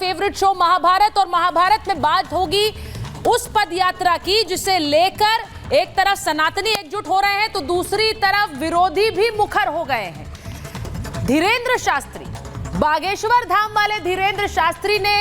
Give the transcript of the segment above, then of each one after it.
Favourite show Mahabharat, और महाभारत में बात होगी उस पद यात्रा की जिसे लेकर एक तरफ सनातनी एकजुट हो रहे हैं तो दूसरी तरफ विरोधी भी मुखर हो गए हैं। धीरेन्द्र शास्त्री, बागेश्वर धाम वाले धीरेन्द्र शास्त्री ने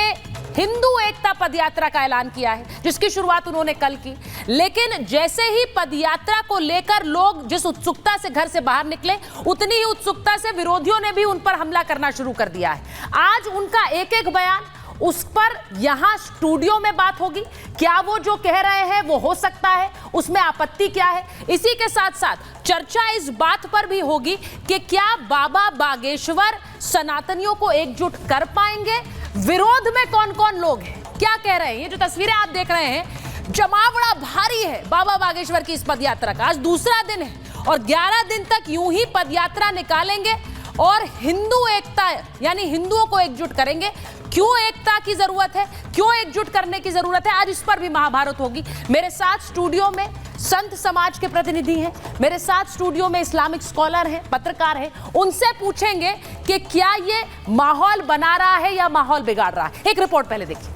हिंदू एकता पदयात्रा का ऐलान किया है, जिसकी शुरुआत उन्होंने कल की। लेकिन जैसे ही पदयात्रा को लेकर लोग जिस उत्सुकता से घर से बाहर निकले, उतनी ही उत्सुकता से विरोधियों ने भी उन पर हमला करना शुरू कर दिया है। आज उनका एक एक बयान, उस पर यहां स्टूडियो में बात होगी। क्या वो जो कह रहे हैं वो हो सकता है, उसमें आपत्ति क्या है? इसी के साथ साथ चर्चा इस बात पर भी होगी कि क्या बाबा बागेश्वर सनातनियों को एकजुट कर पाएंगे? विरोध में कौन कौन लोग हैं, क्या कह रहे हैं? ये जो तस्वीरें आप देख रहे हैं, जमावड़ा भारी है बाबा बागेश्वर की इस पदयात्रा का। आज दूसरा दिन है और 11 दिन तक यूं ही पदयात्रा निकालेंगे और हिंदू एकता यानी हिंदुओं को एकजुट करेंगे। क्यों एकता की जरूरत है, क्यों एकजुट करने की जरूरत है, आज इस पर भी महाभारत होगी। मेरे साथ स्टूडियो में संत समाज के प्रतिनिधि हैं, मेरे साथ स्टूडियो में इस्लामिक स्कॉलर हैं, पत्रकार हैं। उनसे पूछेंगे कि क्या ये माहौल बना रहा है या माहौल बिगाड़ रहा है। एक रिपोर्ट पहले देखिए।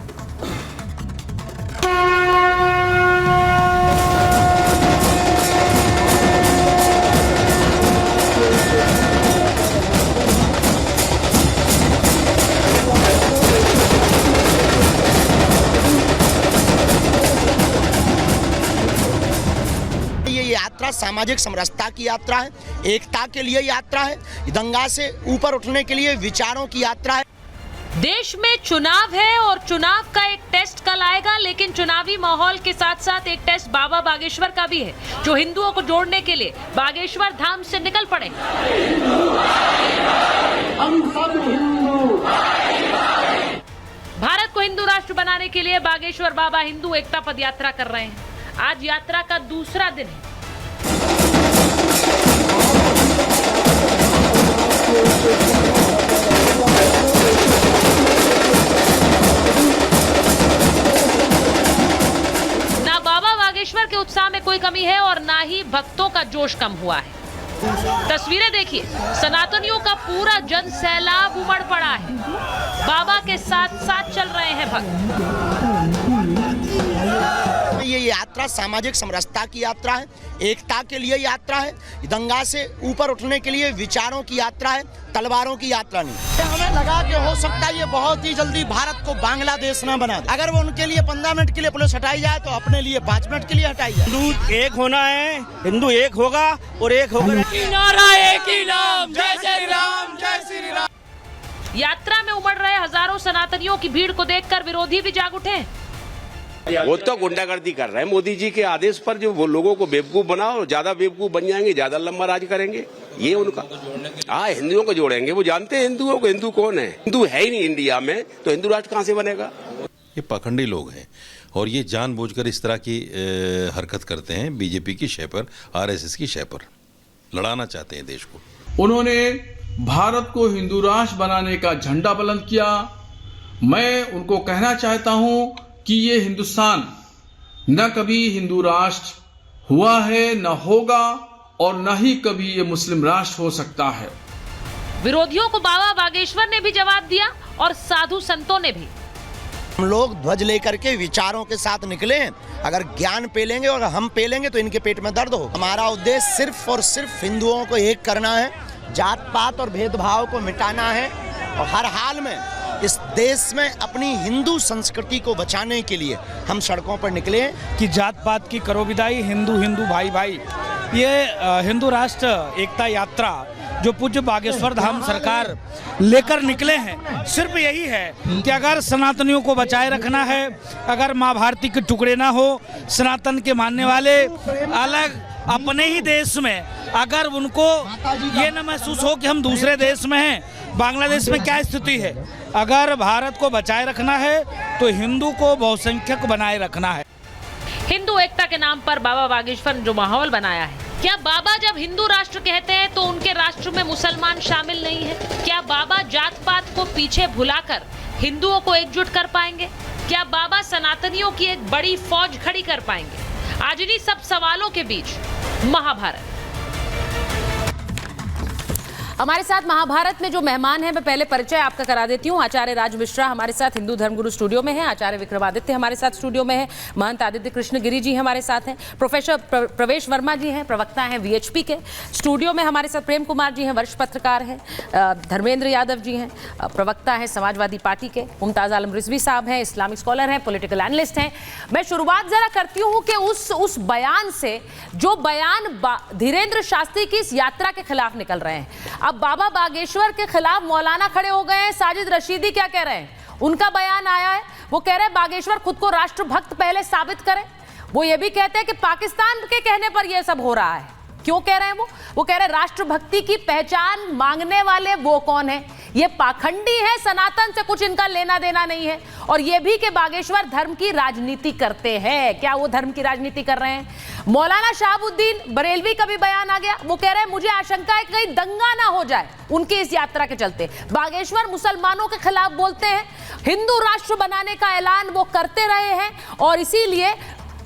यात्रा सामाजिक समरसता की यात्रा है, एकता के लिए यात्रा है, दंगा से ऊपर उठने के लिए विचारों की यात्रा है। देश में चुनाव है और चुनाव का एक टेस्ट कल आएगा, लेकिन चुनावी माहौल के साथ साथ एक टेस्ट बाबा बागेश्वर का भी है, जो हिंदुओं को जोड़ने के लिए बागेश्वर धाम से निकल पड़े। भारत को हिंदू राष्ट्र बनाने के लिए बागेश्वर बाबा हिंदू एकता पदयात्रा कर रहे हैं। आज यात्रा का दूसरा दिन है। ना बाबा बागेश्वर के उत्साह में कोई कमी है और ना ही भक्तों का जोश कम हुआ है। तस्वीरें देखिए, सनातनियों का पूरा जन सैलाब उमड़ पड़ा है। बाबा के साथ साथ चल रहे हैं भक्त। ये यात्रा सामाजिक समरसता की यात्रा है, एकता के लिए यात्रा है, दंगा से ऊपर उठने के लिए विचारों की यात्रा है, तलवारों की यात्रा नहीं। हमें लगा कि हो सकता है ये बहुत ही जल्दी भारत को बांग्लादेश ना बना दे। अगर वो उनके लिए 15 मिनट के लिए पुलिस हटाई जाए तो अपने लिए 5 मिनट के लिए हटाई जाए। हिंदू एक होना है, हिंदू एक होगा और एक होगा। नारा एक ही नाम, जय श्री राम, जय श्री राम। यात्रा में उमड़ रहे हजारों सनातनियों की भीड़ को देखकर विरोधी भी जाग उठे। वो तो गुंडागर्दी कर रहे हैं। मोदी जी के आदेश पर जो वो लोगों को बेवकूफ बनाओ, ज्यादा बेवकूफ बन जाएंगे, ज्यादा लंबा राज करेंगे, ये उनका। हाँ, हिंदुओं को जोड़ेंगे। वो जानते हैं हिंदुओं को, हिंदू कौन है? हिंदू है ही नहीं इंडिया में, तो हिंदू राष्ट्र कहाँ से बनेगा? ये पाखंडी लोग हैं और ये जानबूझकर इस तरह की हरकत करते हैं। बीजेपी की शय पर, आरएसएस की शय पर लड़ाना चाहते हैं देश को। उन्होंने भारत को हिंदू राष्ट्र बनाने का झंडा बुलंद किया। मैं उनको कहना चाहता हूं कि ये हिंदुस्तान न कभी हिंदू राष्ट्र हुआ है, न होगा और न ही कभी ये मुस्लिम राष्ट्र हो सकता है। विरोधियों को बाबा बागेश्वर ने भी जवाब दिया और साधु संतों ने भी। हम लोग ध्वज लेकर के विचारों के साथ निकले। अगर ज्ञान पेलेंगे और हम पेलेंगे तो इनके पेट में दर्द हो। हमारा उद्देश्य सिर्फ और सिर्फ हिंदुओं को एक करना है, जात पात और भेदभाव को मिटाना है और हर हाल में इस देश में अपनी हिंदू संस्कृति को बचाने के लिए हम सड़कों पर निकले। कि जात पात की करो विदाई, हिंदू हिंदू भाई भाई। ये हिंदू राष्ट्र एकता यात्रा जो पूज्य बागेश्वर धाम सरकार लेकर निकले हैं, सिर्फ यही है कि अगर सनातनियों को बचाए रखना है, अगर माँ भारती के टुकड़े ना हो, सनातन के मानने वाले अलग अपने ही देश में अगर उनको ये न महसूस हो कि हम दूसरे देश में हैं। बांग्लादेश में क्या स्थिति है? अगर भारत को बचाए रखना है तो हिंदू को बहुसंख्यक बनाए रखना है। हिंदू एकता के नाम पर बाबा बागेश्वर ने जो माहौल बनाया है, क्या बाबा जब हिंदू राष्ट्र कहते हैं तो उनके राष्ट्र में मुसलमान शामिल नहीं है? क्या बाबा जात पात को पीछे भुलाकर हिंदुओं को एकजुट कर पाएंगे? क्या बाबा सनातनियों की एक बड़ी फौज खड़ी कर पाएंगे? आज इन्हीं सब सवालों के बीच महाभारत। हमारे साथ महाभारत में जो मेहमान हैं, मैं पहले परिचय आपका करा देती हूँ। आचार्य राज मिश्रा हमारे साथ हिंदू धर्मगुरु स्टूडियो में है, आचार्य विक्रमादित्य हमारे साथ स्टूडियो में है, महंत आदित्य कृष्ण गिरी जी हमारे साथ हैं, प्रोफेसर प्रवेश वर्मा जी हैं, प्रवक्ता हैं वीएचपी के। स्टूडियो में हमारे साथ प्रेम कुमार जी हैं, वरिष्ठ पत्रकार हैं, धर्मेंद्र यादव जी हैं, प्रवक्ता हैं समाजवादी पार्टी के, मुमताज आलम रिजवी साहब हैं, इस्लामिक स्कॉलर हैं, पॉलिटिकल एनालिस्ट हैं। मैं शुरुआत जरा करती हूँ कि उस बयान से, जो बयान धीरेन्द्र शास्त्री की इस यात्रा के खिलाफ निकल रहे हैं। अब बाबा बागेश्वर के खिलाफ मौलाना खड़े हो गए हैं। साजिद रशीदी क्या कह रहे हैं? उनका बयान आया है, वो कह रहे हैं बागेश्वर खुद को राष्ट्रभक्त पहले साबित करें। वो ये भी कहते हैं कि पाकिस्तान के कहने पर यह सब हो रहा है। क्यों कह रहे हैं वो कह रहे हैं राष्ट्रभक्ति की पहचान मांगने वाले वो कौन है? ये पाखंडी है, सनातन से कुछ इनका लेना देना नहीं है। और ये भी कि बागेश्वर धर्म की राजनीति करते हैं। क्या वो धर्म की राजनीति कर रहे हैं? मौलाना शहाबुद्दीन बरेलवी का भी बयान आ गया। वो कह रहे हैं मुझे आशंका है कि कहीं दंगा ना हो जाए उनकी इस यात्रा के चलते। बागेश्वर मुसलमानों के खिलाफ बोलते हैं, हिंदू राष्ट्र बनाने का ऐलान वो करते रहे हैं और इसीलिए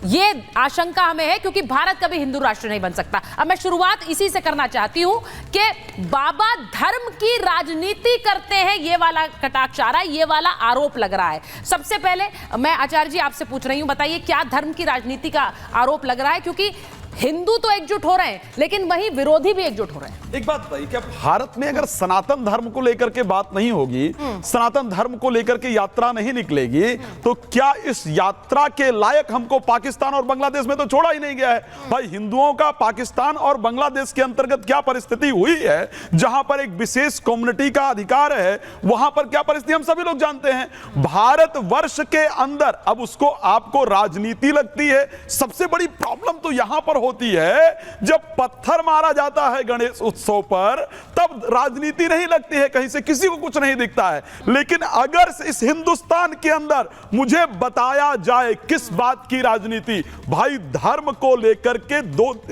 ये आशंका हमें है क्योंकि भारत कभी हिंदू राष्ट्र नहीं बन सकता। अब मैं शुरुआत इसी से करना चाहती हूं कि बाबा धर्म की राजनीति करते हैं, ये वाला कटाक्ष आ रहा है, ये वाला आरोप लग रहा है। सबसे पहले मैं आचार्य जी आपसे पूछ रही हूं, बताइए क्या धर्म की राजनीति का आरोप लग रहा है? क्योंकि हिंदू तो एकजुट हो रहे हैं लेकिन वहीं विरोधी भी एकजुट हो रहे हैं। एक बात बताइए, क्या भारत में अगर सनातन धर्म को लेकर के बात नहीं होगी, सनातन धर्म को लेकर के यात्रा नहीं निकलेगी, तो क्या इस यात्रा के लायक हमको पाकिस्तान और बांग्लादेश में तो छोड़ा ही नहीं गया है। भाई हिंदुओं का पाकिस्तान और बांग्लादेश के अंतर्गत क्या परिस्थिति हुई है, जहां पर एक विशेष कम्युनिटी का अधिकार है, वहां पर क्या परिस्थिति हम सभी लोग जानते हैं। भारत वर्ष के अंदर अब उसको आपको राजनीति लगती है। सबसे बड़ी प्रॉब्लम तो यहां पर होती है जब पत्थर मारा जाता है गणेश उत्सव पर, तब राजनीति नहीं लगती है, कहीं से किसी को कुछ नहीं दिखता है। लेकिन अगर इस हिंदुस्तान के अंदर मुझे बताया जाए किस बात की राजनीति, भाई धर्म को लेकर के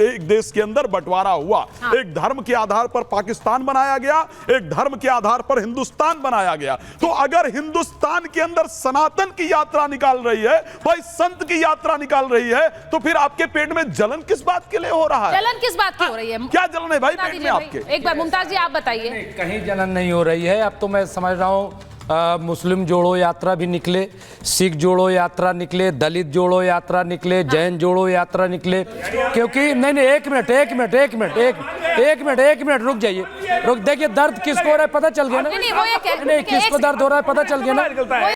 एक देश के अंदर बंटवारा हुआ। हाँ। एक धर्म के आधार पर पाकिस्तान बनाया गया, एक धर्म के आधार पर हिंदुस्तान बनाया गया। तो अगर हिंदुस्तान के अंदर सनातन की यात्रा निकाल रही है, भाई संत की यात्रा निकाल रही है, तो फिर आपके पेट में जलन किस बात के लिए हो रहा है? जलन किस बात की हो रही है? क्या जलन है भाई पेट में आपके? एक बार मुमताज जी आप बताइए। कहीं जलन नहीं हो रही है। अब तो मैं समझ रहा हूँ मुस्लिम जोड़ो यात्रा भी निकले, सिख जोड़ो यात्रा निकले, दलित जोड़ो यात्रा निकले, जैन जोड़ो यात्रा निकले। क्योंकि नहीं एक मिनट रुक जाइए, रुक। देखिए दर्द किसको हो रहा है पता चल गया ना? नहीं किसको दर्द हो रहा है पता चल गया ना?